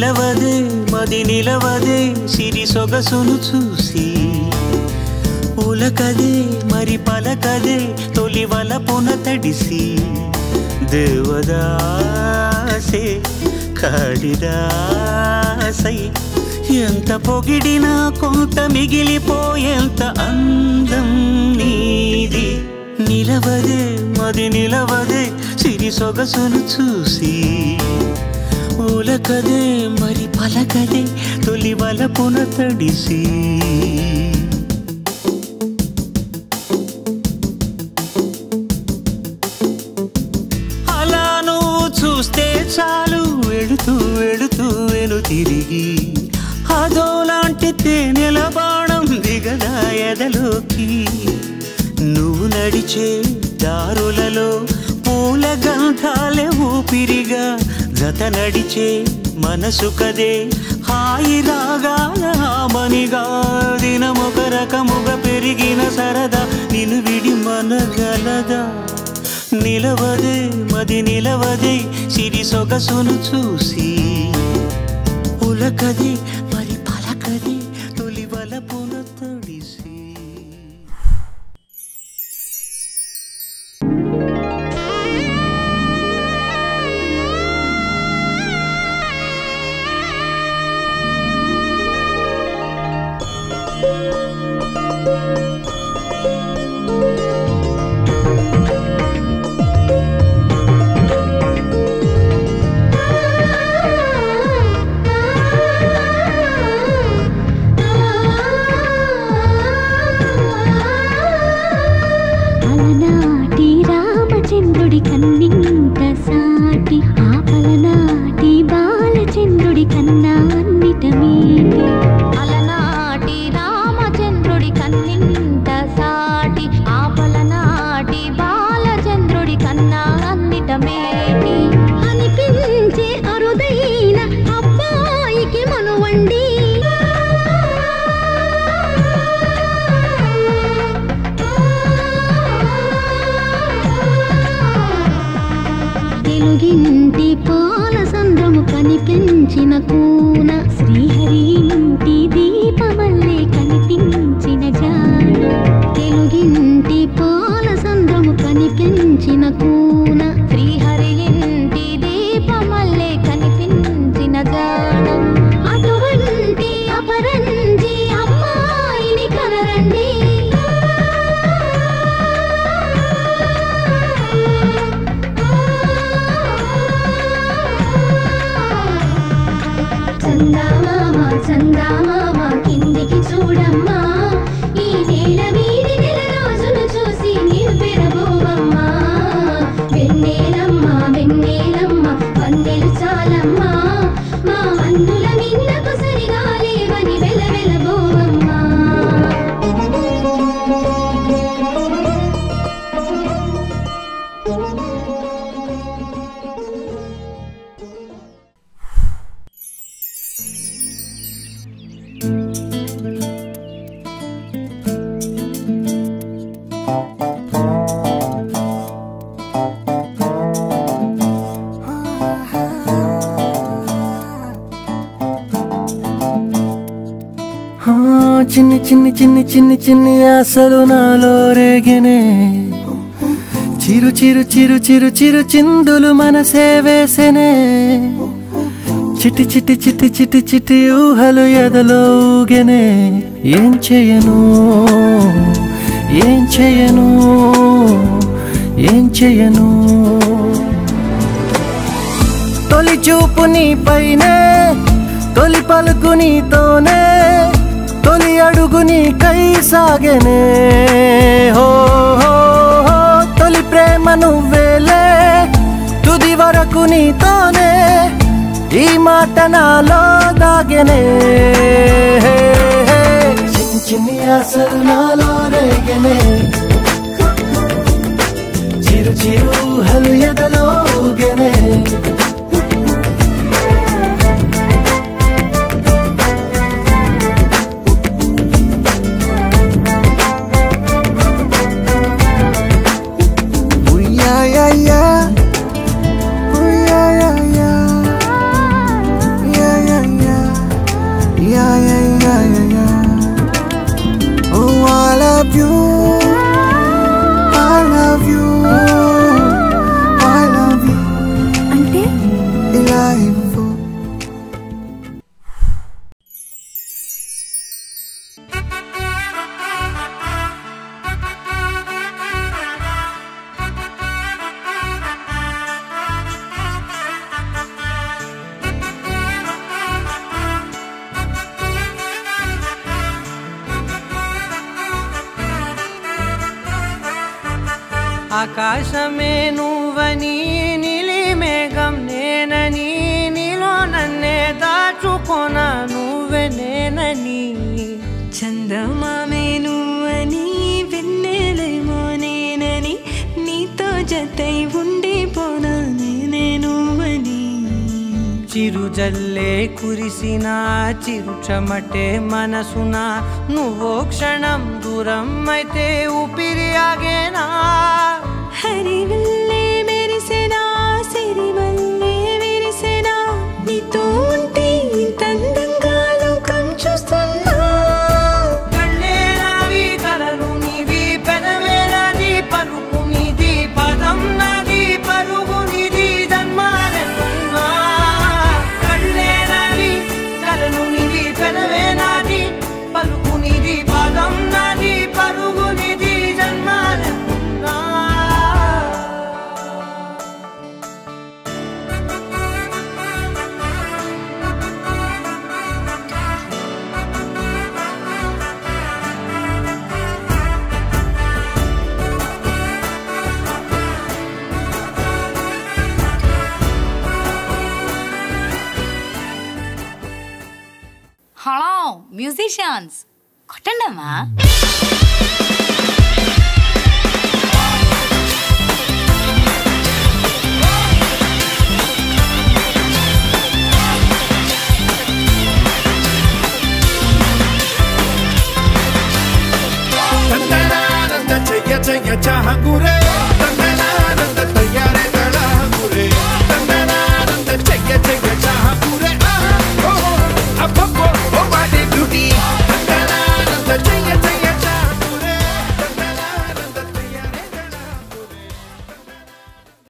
నిలవదే మది నిలవదే సిరి సొగసును చూసి ఉలకదే మరి పలకదే తొలి వలపున తడిసి దేవదాసే కాళిదాసై ఎంత పొగిడినా కొంత మిగిలిపోయేంత అందం నీది నిలవదే మది నిలవదే సిరి సొగసును చూసి ఉలకదే మరి పలకదే తొలి వలపున తడిసి అలా నువ్వు చూస్తే చాలు వెళుతూ వెళుతూ వెను తిరిగి అదోలాంటి తేనెల బాణం దిగదా ఎదలోకి నువ్వు నడిచే దారులలో పూల గంధాలే ఊపిరిగా జత నడిచే మనసు కదే హాయి రాగాల మనిగా దినమొక రకముగా పెరిగిన సరదా నిన్ను విడి మనగలదా నిలవదే మది నిలవదే సిరి సొగసును చూసి ఉలకదే మరి పలకదే తొలి వలపున తడిసి తెలుగింటి పాల సంద్రము కనిపించిన కూన శ్రీహరి ఇంటి దీపమల్లే కనిపించిన జాన తెలుగింటి పాల సంద్రము కనిపించిన కూన శ్రీహరి ఇంటి దీపమల్లే కనిపించిన జాన అటువంటి అపరంజి అమ్మాయిని కనరండి చందామామ కిందికి చూడమ్మా ఈ నేల వీడి నెల రోజులు చూసి నీవు పెరబోవమ్మా వెన్నెలమ్మ వెన్నెలమ్మ వన్నెలు చాలమ్మా మా అన్నుల మిన్నకు సరిగా లేవని వెలవెలబోవమ్మా చిన్ని చిన్ని చిన్ని చిన్ని చిన్ని ఆశలు నాలో రేగినే చిరు చిరు చిరు చిరు చిరు చిందులు మనసే వేసెనే చిటి చిటి చిటి చిటి చిటి ఊహలు ఎదలో ఊగెనే ఏం చేయను ఏం చేయను ఏం చేయను తొలి చూపు నీ పైనే తొలి పలుకు నీతోనే తొలి అడుగు నీకై సాగెనే హో హో హో తొలి ప్రేమ నువ్వేలే తుది వరకు నీతోనే ఈ మాట నాలో దాగెనే చిన్ని చిన్ని ఆశలు నాలో రేగెనే చిరు చిరు ఊహలు ఎదలో ఊగెనే ఆకాశమే నువ్వని నీలి మేఘం నేనని నీలో నన్నే దాచుకోన నువ్వే నేనని చందమామే నువ్వని వెన్నెలేమో నేనని నీతో జతై ఉండిపోనా నేనే నువ్వని చిరుజల్లే కురిసిన చిరుచమటే మనసున నువ్వో క్షణం దూరం అయితే ఊపిరి ఆగేనా హరివల్లే మెరిసెనా సిరివల్లే విరిసెనా నీతో ఉంటే ఇంతందంగా లోకం చూస్తున్నా కళ్ళే నావి కలలు నీవి పెదవే నాది పలుకు నీది పదం నాది పరుగు నీది జన్మాలెన్నున్నా కళ్ళే నావి కలలు నీవి పెదవే నాది పలుకు నీది పదం నాది పరుగు నీది జన్మాలెన్నున్నా హలో మ్యూజిషియన్స్ కొట్టండమ్మా చెయ్య చెయ్య చాహంగురే